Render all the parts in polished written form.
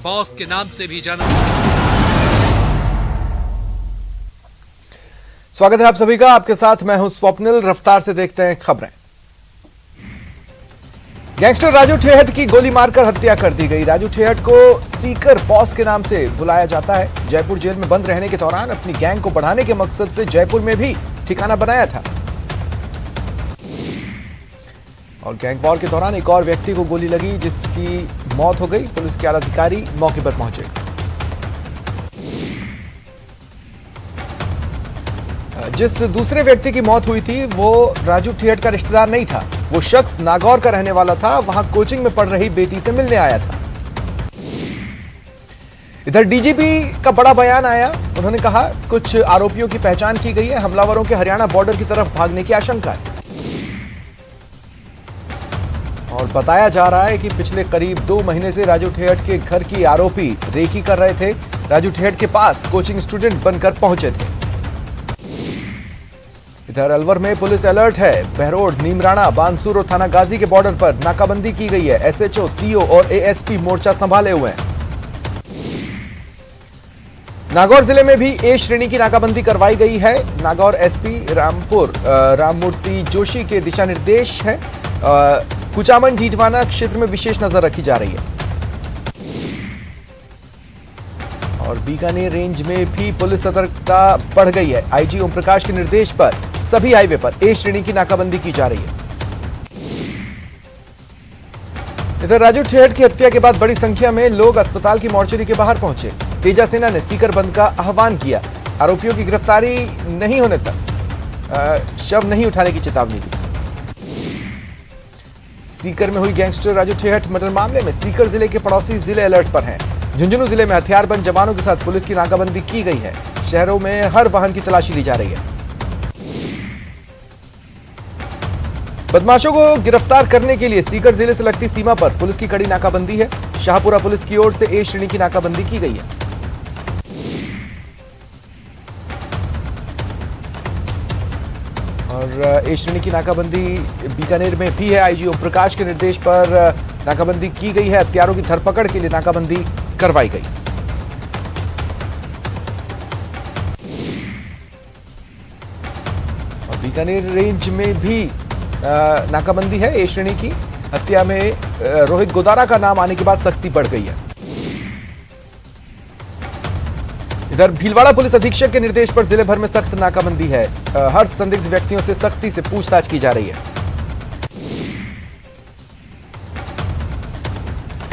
Boss के नाम से भी जाना। स्वागत है आप सभी का, आपके साथ मैं हूं स्वप्निल। रफ्तार से देखते हैं खबरें। गैंगस्टर राजू ठेहट की गोली मारकर हत्या कर दी गई। राजू ठेहट को सीकर बॉस के नाम से बुलाया जाता है। जयपुर जेल में बंद रहने के दौरान अपनी गैंग को बढ़ाने के मकसद से जयपुर में भी ठिकाना बनाया था और गैंग वॉर के दौरान एक और व्यक्ति को गोली लगी जिसकी मौत हो गई। पुलिस के आला अधिकारी मौके पर पहुंचे। जिस दूसरे व्यक्ति की मौत हुई थी वो राजू ठेहट का रिश्तेदार नहीं था। वो शख्स नागौर का रहने वाला था, वहां कोचिंग में पढ़ रही बेटी से मिलने आया था। इधर डीजीपी का बड़ा बयान आया। उन्होंने कहा कुछ आरोपियों की पहचान की गई है। हमलावरों के हरियाणा बॉर्डर की तरफ भागने की आशंका है और बताया जा रहा है कि पिछले करीब 2 महीने से राजू ठेहट के घर की आरोपी रेकी कर रहे थे। राजू ठेहट के पास कोचिंग स्टूडेंट बनकर पहुंचे थे। इधर अलवर में पुलिस अलर्ट है। बहरोड, नीमराणा, बानसूर और थाना गाजी के बॉर्डर पर नाकाबंदी की गई है। एसएचओ, सीओ और एएसपी मोर्चा संभाले हुए हैं। नागौर जिले में भी ए श्रेणी की नाकाबंदी करवाई गई है। नागौर एसपी राममूर्ति जोशी के दिशा निर्देश है। कुचामन डीडवाना क्षेत्र में विशेष नजर रखी जा रही है और बीकानेर रेंज में भी पुलिस सतर्कता बढ़ गई है। आईजी ओम प्रकाश के निर्देश पर सभी हाईवे पर ए श्रेणी की नाकाबंदी की जा रही है। इधर राजू ठेहट की हत्या के बाद बड़ी संख्या में लोग अस्पताल की मोर्चरी के बाहर पहुंचे। तेजा सेना ने सीकर बंद का आह्वान किया। आरोपियों की गिरफ्तारी नहीं होने तक शव नहीं उठाने की चेतावनी दी। सीकर में हुई गैंगस्टर राजू ठेहट मर्डर मामले में सीकर जिले के पड़ोसी जिले अलर्ट पर हैं। झुंझुनू जिले में हथियारबंद जवानों के साथ पुलिस की नाकाबंदी की गई है। शहरों में हर वाहन की तलाशी ली जा रही है। बदमाशों को गिरफ्तार करने के लिए सीकर जिले से लगती सीमा पर पुलिस की कड़ी नाकाबंदी है। शाहपुरा पुलिस की ओर से ए श्रेणी की नाकाबंदी की गई है और ए श्रेणी की नाकाबंदी बीकानेर में भी है। आईजी ओम प्रकाश के निर्देश पर नाकाबंदी की गई है। हथियारों की धरपकड़ के लिए नाकाबंदी करवाई गई। और बीकानेर रेंज में भी नाकाबंदी है ए श्रेणी की। हत्या में रोहित गोदारा का नाम आने के बाद सख्ती बढ़ गई है। इधर भीलवाड़ा पुलिस अधीक्षक के निर्देश पर जिले भर में सख्त नाकाबंदी है। हर संदिग्ध व्यक्तियों से सख्ती से पूछताछ की जा रही है।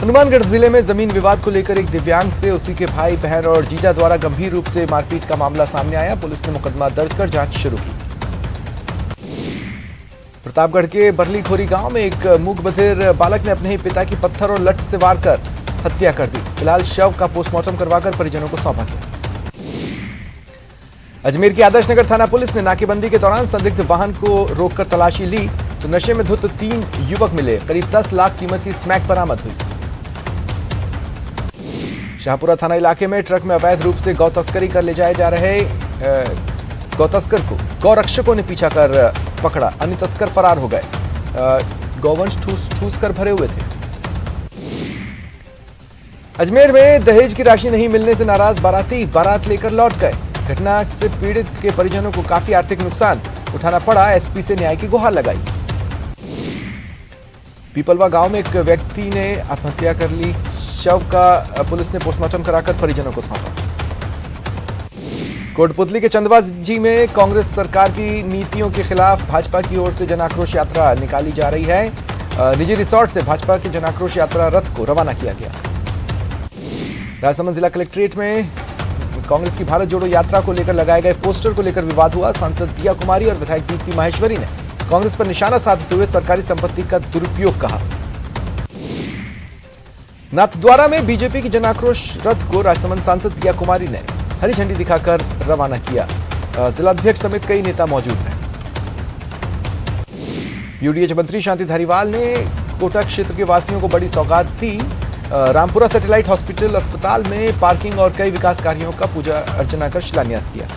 हनुमानगढ़ जिले में जमीन विवाद को लेकर एक दिव्यांग से उसी के भाई, बहन और जीजा द्वारा गंभीर रूप से मारपीट का मामला सामने आया। पुलिस ने मुकदमा दर्ज कर जांच शुरू की। प्रतापगढ़ के बरलीखोरी गांव में एक मूक बधिर बालक ने अपने ही पिता की पत्थर और लठ से वार कर हत्या कर दी। फिलहाल शव का पोस्टमार्टम करवाकर परिजनों को सौंपा गया। अजमेर की आदर्श नगर थाना पुलिस ने नाकेबंदी के दौरान संदिग्ध वाहन को रोककर तलाशी ली तो नशे में धुत 3 युवक मिले। करीब 10 लाख कीमत की स्मैक बरामद हुई। शाहपुरा थाना इलाके में ट्रक में अवैध रूप से गौ तस्करी कर ले जाए जा रहे गौ तस्कर को गौरक्षकों ने पीछा कर पकड़ा। अन्य तस्कर फरार हो गए। गौवंश ठूस कर भरे हुए थे। अजमेर में दहेज की राशि नहीं मिलने से नाराज बाराती बारात लेकर लौट गए। घटना से पीड़ित के परिजनों को काफी आर्थिक नुकसान उठाना पड़ा। एसपी से न्याय की गुहार लगाई। पीपलवा गांव में एक व्यक्ति ने आत्महत्या कर ली। शव का पुलिस ने पोस्टमार्टम कराकर परिजनों को सौंपा। कोटपुतली के चंदवाजी में कांग्रेस सरकार की नीतियों के खिलाफ भाजपा की ओर से जनाक्रोश यात्रा निकाली जा रही है। निजी रिसोर्ट से भाजपा की जनाक्रोश यात्रा रथ को रवाना किया गया। राजसमंद जिला कलेक्ट्रेट में कांग्रेस की भारत जोड़ो यात्रा को लेकर लगाए गए पोस्टर को लेकर विवाद हुआ। सांसद दिया कुमारी और विधायक दीप्ति माहेश्वरी ने कांग्रेस पर निशाना साधते हुए सरकारी संपत्ति का दुरुपयोग कहा। नाथद्वारा में बीजेपी की जनाक्रोश रथ को राजसमंद सांसद दिया कुमारी ने हरी झंडी दिखाकर रवाना किया। जिलाध्यक्ष समेत कई नेता मौजूद हैं। यूडीएच मंत्री शांति धारीवाल ने कोटा क्षेत्र के वासियों को बड़ी सौगात दी। रामपुरा सैटेलाइट हॉस्पिटल अस्पताल में पार्किंग और कई विकास कार्यों का पूजा अर्चना कर शिलान्यास किया।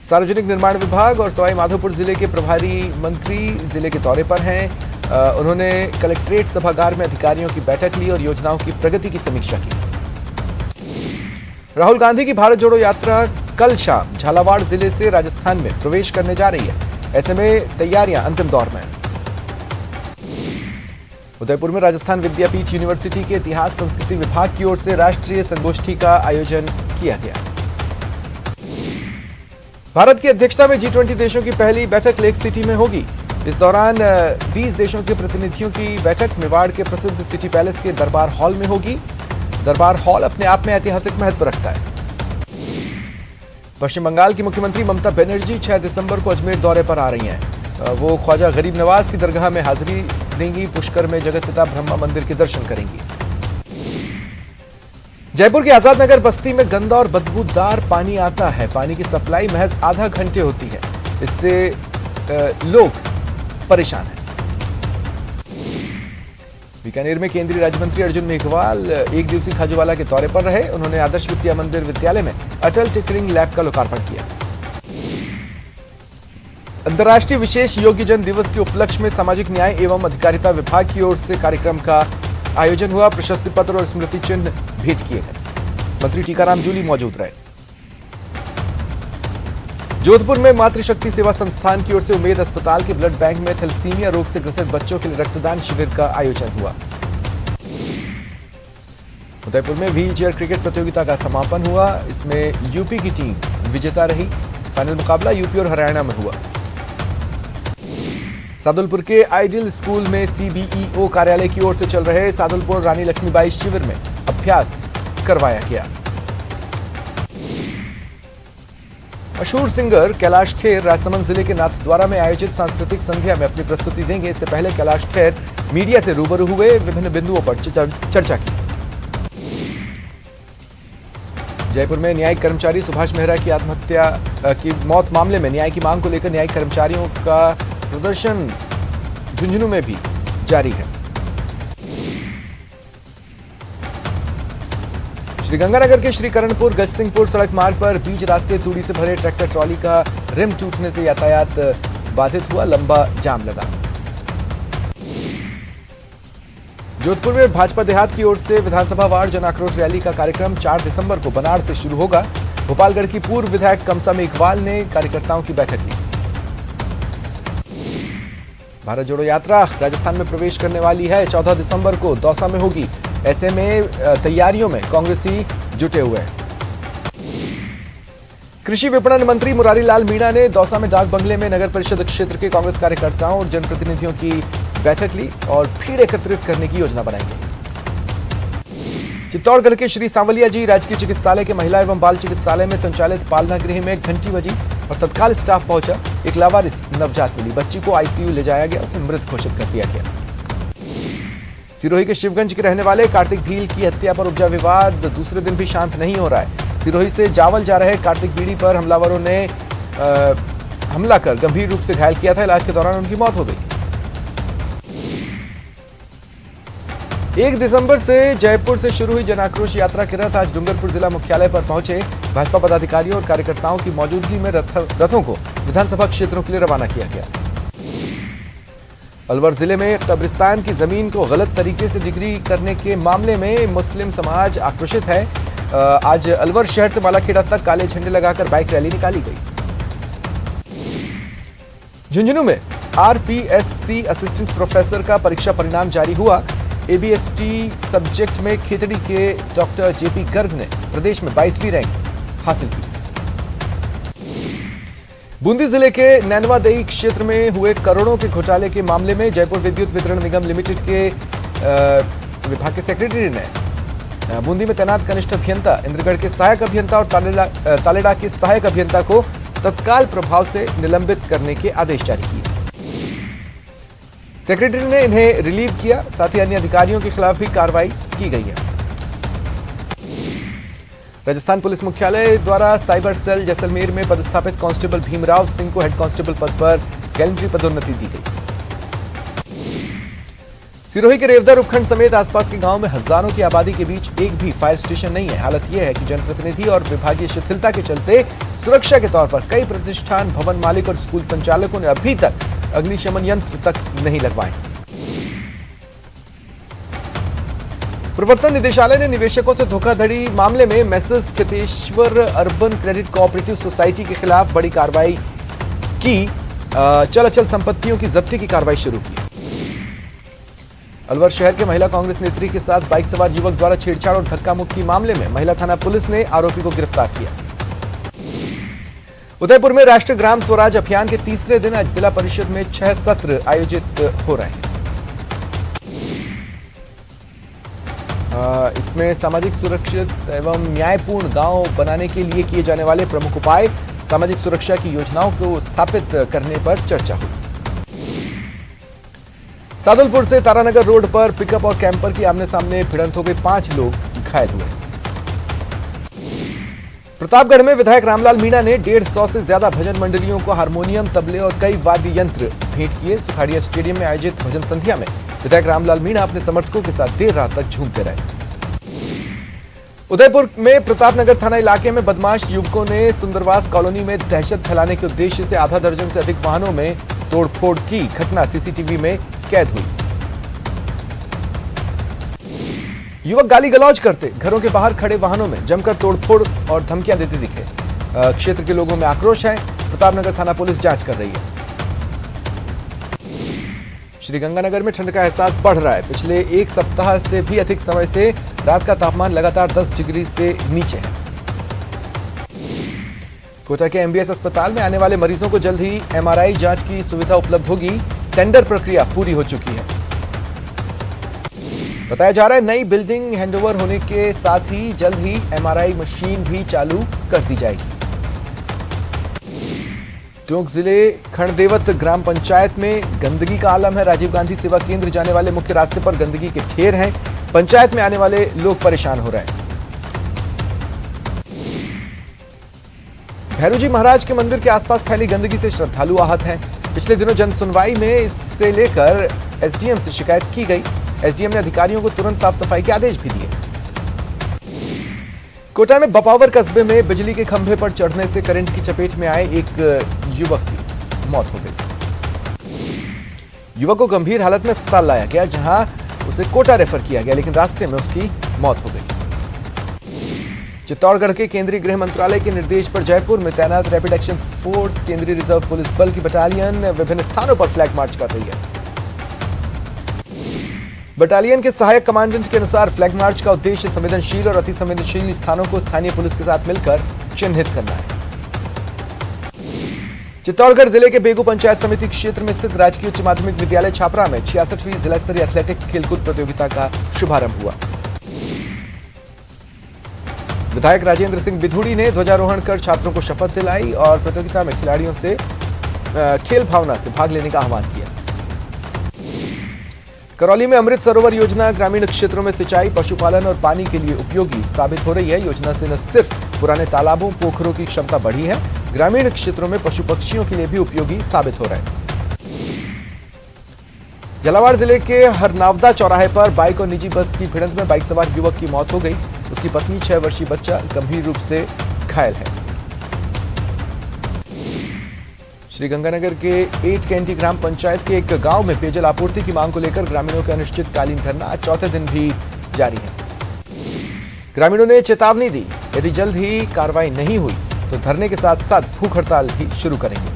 सार्वजनिक निर्माण विभाग और सवाई माधोपुर जिले के प्रभारी मंत्री जिले के दौरे पर हैं। उन्होंने कलेक्ट्रेट सभागार में अधिकारियों की बैठक ली और योजनाओं की प्रगति की समीक्षा की। राहुल गांधी की भारत जोड़ो यात्रा कल शाम झालावाड़ जिले से राजस्थान में प्रवेश करने जा रही है। ऐसे में तैयारियां अंतिम दौर में। उदयपुर में राजस्थान विद्यापीठ यूनिवर्सिटी के इतिहास संस्कृति विभाग की ओर से राष्ट्रीय संगोष्ठी का आयोजन किया गया। भारत की अध्यक्षता में G20 देशों की पहली बैठक लेक सिटी में होगी। इस दौरान 20 देशों के प्रतिनिधियों की बैठक मेवाड़ के प्रसिद्ध सिटी पैलेस के दरबार हॉल में होगी। दरबार हॉल अपने आप में ऐतिहासिक महत्व रखता है। पश्चिम बंगाल की मुख्यमंत्री ममता बनर्जी 6 दिसंबर को अजमेर दौरे पर आ रही हैं। वो ख्वाजा गरीब नवाज की दरगाह में हाजिरी देंगी। पुष्कर में जगत पिता ब्रह्मा मंदिर के दर्शन करेंगी। जयपुर के आजाद नगर बस्ती में गंदा और बदबूदार पानी आता है। पानी की सप्लाई महज आधा घंटे होती है। इससे लोग परेशान हैं। बीकानेर में केंद्रीय राज्य मंत्री अर्जुन मेघवाल एक दिवसीय खाजूवाला के दौरे पर रहे। उन्होंने आदर्श विद्या मंदिर विद्यालय में अटल टिकरिंग लैब का लोकार्पण किया। अंतर्राष्ट्रीय विशेष योग्यजन दिवस के उपलक्ष्य में सामाजिक न्याय एवं अधिकारिता विभाग की ओर से कार्यक्रम का आयोजन हुआ। प्रशस्ति पत्र और स्मृति चिन्ह भेंट किए गए। मंत्री टीकाराम जूली मौजूद रहे। जोधपुर में मातृशक्ति सेवा संस्थान की ओर से उमेद अस्पताल के ब्लड बैंक में थैलेसीमिया रोग से ग्रसित बच्चों के लिए रक्तदान शिविर का आयोजन हुआ। उदयपुर में व्हील चेयर क्रिकेट प्रतियोगिता का समापन हुआ। इसमें यूपी की टीम विजेता रही। फाइनल मुकाबला यूपी और हरियाणा में हुआ। सादुलपुर के आइडियल स्कूल में CBEO कार्यालय की ओर से चल रहे सादुलपुर रानी लक्ष्मीबाई शिविर में अभ्यास करवाया गया। मशहूर सिंगर कैलाश खेर राजसमंद जिले के नाथद्वारा में आयोजित सांस्कृतिक संध्या में अपनी प्रस्तुति देंगे। इससे पहले कैलाश खेर मीडिया से रूबरू हुए, विभिन्न बिंदुओं पर चर्चा की। जयपुर में न्यायिक कर्मचारी सुभाष मेहरा की आत्महत्या की मौत मामले में न्याय की मांग को लेकर न्यायिक कर्मचारियों का प्रदर्शन झुंझुनू में भी जारी है। श्रीगंगानगर के श्रीकरणपुर गजसिंहपुर सड़क मार्ग पर बीच रास्ते तूड़ी से भरे ट्रैक्टर ट्रॉली का रिम टूटने से यातायात बाधित हुआ। लंबा जाम लगा। जोधपुर में भाजपा देहात की ओर से विधानसभा वार जन आक्रोश रैली का कार्यक्रम 4 दिसंबर को बनाड़ से शुरू होगा। गोपालगढ़ की पूर्व विधायक कमसा मेघवाल ने कार्यकर्ताओं की बैठक ली। भारत जोड़ो यात्रा राजस्थान में प्रवेश करने वाली है। 14 दिसंबर को दौसा में होगी। ऐसे में तैयारियों में कांग्रेसी जुटे हुए हैं। कृषि विपणन मंत्री मुरारी लाल मीणा ने दौसा में डाक बंगले में नगर परिषद क्षेत्र के कांग्रेस कार्यकर्ताओं और जनप्रतिनिधियों की बैठक ली और भीड़ एकत्रित करने की योजना बनाई गई। चित्तौड़गढ़ के श्री सांवलिया जी राजकीय चिकित्सालय के महिला एवं बाल चिकित्सालय में संचालित पालना गृह में घंटी बजी और तत्काल स्टाफ पहुंचा। एक लावारिस नवजात मिली। बच्ची को आईसीयू ले जाया गया, उसे मृत घोषित कर दिया गया। सिरोही के शिवगंज के रहने वाले कार्तिक भील की हत्या पर उपजा विवाद दूसरे दिन भी शांत नहीं हो रहा है। सिरोही से जावल जा रहे कार्तिक बीड़ी पर हमलावरों ने हमला कर गंभीर रूप से घायल किया था। इलाज के दौरान उनकी मौत हो गई। 1 दिसंबर से जयपुर से शुरू हुई जन आक्रोश यात्रा के रथ आज डूंगरपुर जिला मुख्यालय पर पहुंचे। भाजपा पदाधिकारियों और कार्यकर्ताओं की मौजूदगी में रथों को विधानसभा क्षेत्रों के लिए रवाना किया गया। अलवर जिले में कब्रिस्तान की जमीन को गलत तरीके से डिग्री करने के मामले में मुस्लिम समाज आक्रोशित है। आज अलवर शहर से मालाखेड़ा तक काले झंडे लगाकर बाइक रैली निकाली गई। झुंझुनू में RPSC असिस्टेंट प्रोफेसर का परीक्षा परिणाम जारी हुआ। ABST सब्जेक्ट में खेतड़ी के डॉक्टर JP गर्ग ने प्रदेश में 22वीं रैंक हासिल की। बूंदी जिले के नैनवादेई क्षेत्र में हुए करोड़ों के घोटाले के मामले में जयपुर विद्युत वितरण निगम लिमिटेड के विभाग के सेक्रेटरी ने बूंदी में तैनात कनिष्ठ अभियंता, इंद्रगढ़ के सहायक अभियंता और तालेड़ा के सहायक अभियंता को तत्काल प्रभाव से निलंबित करने के आदेश जारी किए। सेक्रेटरी ने इन्हें रिलीव किया। साथ ही अन्य अधिकारियों के खिलाफ भी कार्रवाई की गई है। राजस्थान पुलिस मुख्यालय द्वारा साइबर सेल जैसलमेर में पदस्थापित कांस्टेबल भीमराव सिंह को हेड कांस्टेबल पद पर गैलेंट्री पदोन्नति दी गई। सिरोही के रेवदर उपखंड समेत आसपास के गांव में हजारों की आबादी के बीच एक भी फायर स्टेशन नहीं है। हालत यह है कि जनप्रतिनिधि और विभागीय शिथिलता के चलते सुरक्षा के तौर पर कई प्रतिष्ठान, भवन मालिक और स्कूल संचालकों ने अभी तक अग्निशमन यंत्र तक नहीं लगवाए। प्रवर्तन निदेशालय ने निवेशकों से धोखाधड़ी मामले में message Kheteshwar urban credit cooperative society के खिलाफ बड़ी कार्रवाई की। चल अचल संपत्तियों की जब्ती की कार्रवाई शुरू की। अलवर शहर के महिला कांग्रेस नेत्री के साथ बाइक सवार युवक द्वारा छेड़छाड़ और धक्का मुक्की मामले में महिला थाना पुलिस ने आरोपी को गिरफ्तार किया। उदयपुर में राष्ट्रीय ग्राम स्वराज अभियान के तीसरे दिन आज जिला परिषद में 6 सत्र आयोजित हो रहे हैं। इसमें सामाजिक सुरक्षित एवं न्यायपूर्ण गांव बनाने के लिए किए जाने वाले प्रमुख उपाय, सामाजिक सुरक्षा की योजनाओं को स्थापित करने पर चर्चा हुई। सादुलपुर से तारानगर रोड पर पिकअप और कैंपर की आमने सामने भिड़ंत हो गई, 5 लोग घायल हुए। प्रतापगढ़ में विधायक रामलाल मीणा ने 150 से ज्यादा भजन मंडलियों को हारमोनियम, तबले और कई वाद्य यंत्र भेंट किए। सुखाड़िया स्टेडियम में आयोजित भजन संध्या में विधायक रामलाल मीणा अपने समर्थकों के साथ देर रात तक झूमते रहे। उदयपुर में प्रतापनगर थाना इलाके में बदमाश युवकों ने सुंदरवास कॉलोनी में दहशत फैलाने के उद्देश्य से आधा दर्जन से अधिक वाहनों में तोड़फोड़ की घटना सीसीटीवी में कैद हुई। युवक गाली गलौज करते घरों के बाहर खड़े वाहनों में जमकर तोड़फोड़ और धमकियां देते दिखे। क्षेत्र के लोगों में आक्रोश है। प्रतापनगर थाना पुलिस जांच कर रही है। श्रीगंगानगर में ठंड का एहसास बढ़ रहा है। पिछले एक सप्ताह से भी अधिक समय से रात का तापमान लगातार 10 डिग्री से नीचे है। कोटा के एमबीएस अस्पताल में आने वाले मरीजों को जल्द ही एमआरआई जांच की सुविधा उपलब्ध होगी। टेंडर प्रक्रिया पूरी हो चुकी है। बताया जा रहा है नई बिल्डिंग हैंडओवर होने के साथ ही जल्द ही एमआरआई मशीन भी चालू कर दी जाएगी। टोंक जिले खंडदेवत ग्राम पंचायत में गंदगी का आलम है। राजीव गांधी सेवा केंद्र जाने वाले मुख्य रास्ते पर गंदगी के ढेर हैं। पंचायत में आने वाले लोग परेशान हो रहे हैं। भैरूजी महाराज के मंदिर के आसपास फैली गंदगी से श्रद्धालु आहत हैं। पिछले दिनों जन सुनवाई में इससे लेकर एसडीएम से शिकायत की गई। एसडीएम ने अधिकारियों को तुरंत साफ सफाई के आदेश भी दिए। कोटा में बपावर कस्बे में बिजली के खंभे पर चढ़ने से करंट की चपेट में आए एक युवक की मौत हो गई। युवक को गंभीर हालत में अस्पताल लाया गया, जहां उसे कोटा रेफर किया गया, लेकिन रास्ते में उसकी मौत हो गई। चित्तौड़गढ़ के केंद्रीय गृह मंत्रालय के निर्देश पर जयपुर में तैनात रैपिड एक्शन फोर्स केंद्रीय रिजर्व पुलिस बल की बटालियन विभिन्न स्थानों पर फ्लैग मार्च कर रही है। बटालियन के सहायक कमांडेंट के अनुसार फ्लैग मार्च का उद्देश्य संवेदनशील और अति संवेदनशील स्थानों को स्थानीय पुलिस के साथ मिलकर चिन्हित करना है। चित्तौड़गढ़ जिले के बेगू पंचायत समिति क्षेत्र में स्थित राजकीय उच्च माध्यमिक विद्यालय छापरा में 66वीं जिला स्तरीय एथलेटिक्स खेलकूद प्रतियोगिता का शुभारंभ हुआ। विधायक राजेंद्र सिंह बिधूड़ी ने ध्वजारोहण कर छात्रों को शपथ दिलाई और प्रतियोगिता में खिलाड़ियों से खेल भावना से भाग लेने का आह्वान किया। करौली में अमृत सरोवर योजना ग्रामीण क्षेत्रों में सिंचाई, पशुपालन और पानी के लिए उपयोगी साबित हो रही है। योजना से न सिर्फ पुराने तालाबों, पोखरों की क्षमता बढ़ी है, ग्रामीण क्षेत्रों में पशु पक्षियों के लिए भी उपयोगी साबित हो रहा है। झालावाड़ जिले के हरनावदा चौराहे पर बाइक और निजी बस की भिड़ंत में बाइक सवार युवक की मौत हो गई। उसकी पत्नी 6 वर्षीय बच्चा गंभीर रूप से घायल है। श्रीगंगानगर के 8 कैंटी ग्राम पंचायत के एक गांव में पेयजल आपूर्ति की मांग को लेकर ग्रामीणों का अनिश्चितकालीन धरना आज चौथे दिन भी जारी है। ग्रामीणों ने चेतावनी दी, यदि जल्द ही कार्रवाई नहीं हुई तो धरने के साथ साथ भूख हड़ताल भी शुरू करेंगे।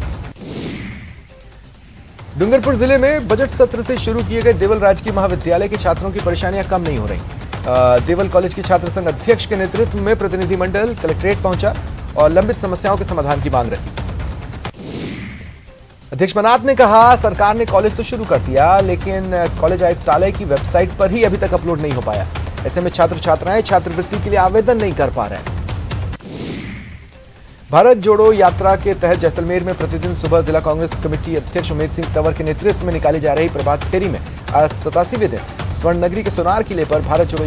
डूंगरपुर जिले में बजट सत्र से शुरू किए गए देवल राजकीय महाविद्यालय के छात्रों की परेशानियां कम नहीं हो रही। देवल कॉलेज के छात्र संघ अध्यक्ष के नेतृत्व में प्रतिनिधिमंडल कलेक्ट्रेट पहुंचा और लंबित समस्याओं के समाधान की मांग रखी। अध्यक्ष मनात ने कहा, सरकार ने कॉलेज तो शुरू कर दिया, लेकिन कॉलेज आयुक्तालय की वेबसाइट पर ही अभी तक अपलोड नहीं हो पाया। ऐसे में छात्र छात्राएं छात्रवृत्ति के लिए आवेदन नहीं कर पा रहे हैं। भारत जोड़ो यात्रा के तहत जैसलमेर में प्रतिदिन सुबह जिला कांग्रेस कमेटी अध्यक्ष उमेद सिंह तंवर के नेतृत्व में निकाली जा रही प्रभात फेरी में आज 87वें दिन स्वर्ण नगरी के सोनार किले पर भारत जोड़ो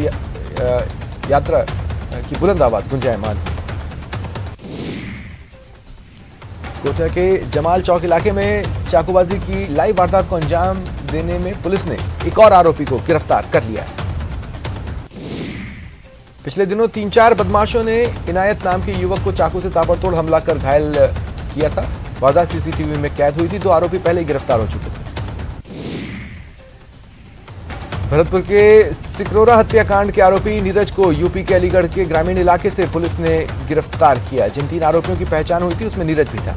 यात्रा की बुलंद आवाज गुंजायमान। कोटा के जमाल चौक इलाके में चाकूबाजी की लाइव वारदात को अंजाम देने में पुलिस ने एक और आरोपी को गिरफ्तार कर लिया है। पिछले दिनों 3-4 बदमाशों ने इनायत नाम के युवक को चाकू से ताबड़तोड़ हमला कर घायल किया था। वारदात सीसीटीवी में कैद हुई थी। 2 आरोपी पहले ही गिरफ्तार हो चुके थे। भरतपुर के सिकरोरा हत्याकांड के आरोपी नीरज को यूपी के अलीगढ़ के ग्रामीण इलाके से पुलिस ने गिरफ्तार किया। जिन 3 आरोपियों की पहचान हुई थी उसमें नीरज भी था।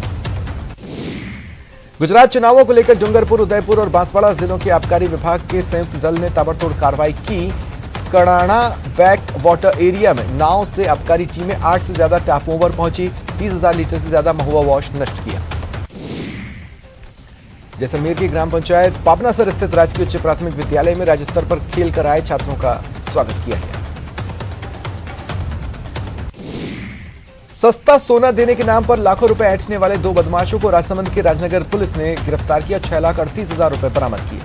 गुजरात चुनावों को लेकर डूंगरपुर, उदयपुर और बांसवाड़ा जिलों के आबकारी विभाग के संयुक्त दल ने ताबड़तोड़ कार्रवाई की। कड़ाणा बैक वाटर एरिया में नाव से आबकारी टीमें 8 से ज्यादा टैप ओवर पहुंची, 30,000 लीटर से ज्यादा महुआ वॉश नष्ट किया। जैसलमेर की ग्राम पंचायत पापनासर स्थित राजकीय उच्च प्राथमिक विद्यालय में राज्य स्तर पर खेल कर आए छात्रों का स्वागत किया गया। सस्ता सोना देने के नाम पर लाखों रुपए ऐंठने वाले 2 बदमाशों को राजसमंद के राजनगर पुलिस ने गिरफ्तार किया। 6,38,000 रुपए बरामद किए।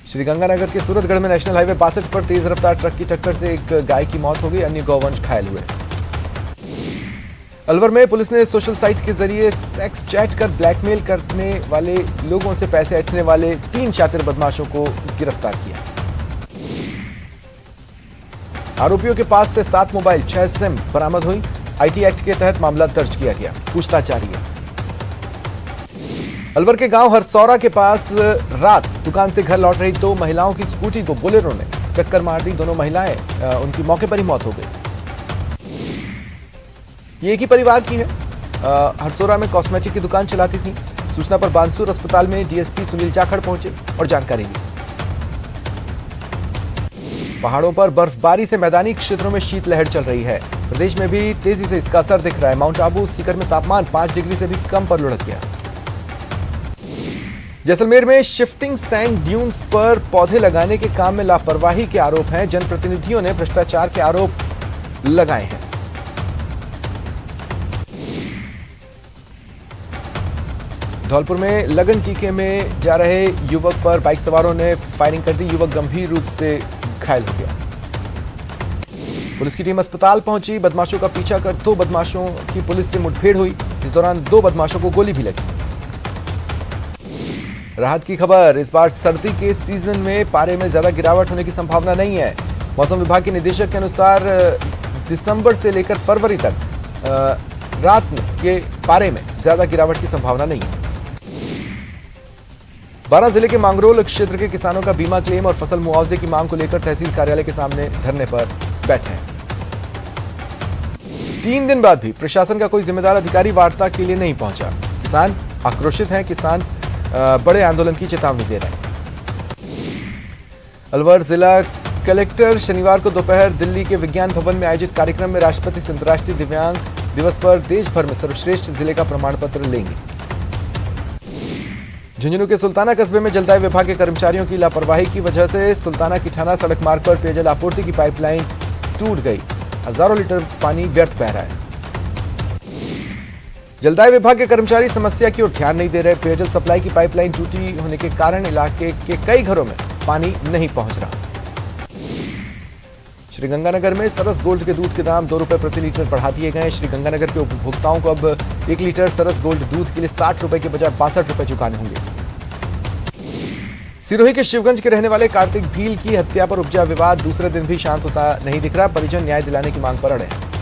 श्रीगंगानगर के सूरतगढ़ में नेशनल हाईवे 62 पर तेज रफ्तार ट्रक की टक्कर से एक गाय की मौत हो गई, अन्य गौवंश घायल हुए। अलवर में पुलिस ने सोशल साइट के जरिए सेक्स चैट कर ब्लैकमेल करने वाले लोगों से पैसे ऐंठने वाले 3 शातिर बदमाशों को गिरफ्तार किया। आरोपियों के पास से 7 मोबाइल, 6 सिम बरामद हुई। आईटी एक्ट के तहत मामला दर्ज किया गया, पूछताछ जारी है। अलवर के गांव हरसौरा के पास रात दुकान से घर लौट रही 2 महिलाओं की स्कूटी को बोलेरो ने टक्कर मार दी। दोनों महिलाएं उनकी मौके पर ही मौत हो गई। ये एक ही परिवार की है। हरसौरा में कॉस्मेटिक की दुकान चलाती थी। सूचना पर बानसूर अस्पताल में डीएसपी सुनील जाखड़ पहुंचे और जानकारी ली। पहाड़ों पर बर्फबारी से मैदानी क्षेत्रों में शीतलहर चल रही है। प्रदेश में भी तेजी से इसका असर दिख रहा है। माउंट आबू सीकर में तापमान 5 डिग्री से भी कम पर लुढ़क गया। जैसलमेर में शिफ्टिंग सैंड ड्यून्स पर पौधे लगाने के काम में लापरवाही के आरोप हैं। जनप्रतिनिधियों ने भ्रष्टाचार के आरोप लगाए हैं। धौलपुर में लगन टीके में जा रहे युवक पर बाइक सवारों ने फायरिंग कर दी। युवक गंभीर रूप से घायल हो गया। पुलिस की टीम अस्पताल पहुंची। बदमाशों का पीछा कर 2 बदमाशों की पुलिस से मुठभेड़ हुई। इस दौरान 2 बदमाशों को गोली भी लगी। राहत की खबर, इस बार सर्दी के सीजन में पारे में ज्यादा गिरावट होने की संभावना नहीं है। मौसम विभाग के निदेशक के अनुसार दिसंबर से लेकर फरवरी तक रात के पारे में ज्यादा गिरावट की संभावना नहीं है। बारां जिले के मांगरोल क्षेत्र के किसानों का बीमा क्लेम और फसल मुआवजे की मांग को लेकर तहसील कार्यालय के सामने धरने पर बैठे हैं। 3 दिन बाद भी प्रशासन का कोई जिम्मेदार अधिकारी वार्ता के लिए नहीं पहुंचा। किसान आक्रोशित हैं। किसान बड़े आंदोलन की चेतावनी दे रहे हैं। अलवर जिला कलेक्टर शनिवार को दोपहर दिल्ली के विज्ञान भवन में आयोजित कार्यक्रम में राष्ट्रपति से अंतर्राष्ट्रीय दिव्यांग दिवस पर देश भर में सर्वश्रेष्ठ जिले का प्रमाण पत्र लेंगे। झुंझुनू के सुल्ताना कस्बे में जलदाय विभाग के कर्मचारियों की लापरवाही की वजह से सुल्ताना किठाना सड़क मार्ग पर पेयजल आपूर्ति की पाइपलाइन टूट गई। हजारों लीटर पानी व्यर्थ बह रहा है। जलदाय विभाग के कर्मचारी समस्या की ओर ध्यान नहीं दे रहे। पेयजल सप्लाई की पाइपलाइन टूटी होने के कारण इलाके के कई घरों में पानी नहीं पहुंच रहा। श्रीगंगानगर में सरस गोल्ड के दूध के दाम 2 रुपए प्रति लीटर बढ़ा दिए गए। श्रीगंगानगर के उपभोक्ताओं को अब 1 लीटर सरस गोल्ड दूध के लिए 60 रुपए के बजाय 62 रुपए चुकाने होंगे। सिरोही के शिवगंज के रहने वाले कार्तिक भील की हत्या पर उपजा विवाद दूसरे दिन भी शांत होता नहीं दिख रहा। परिजन न्याय दिलाने की मांग पर अड़े हैं।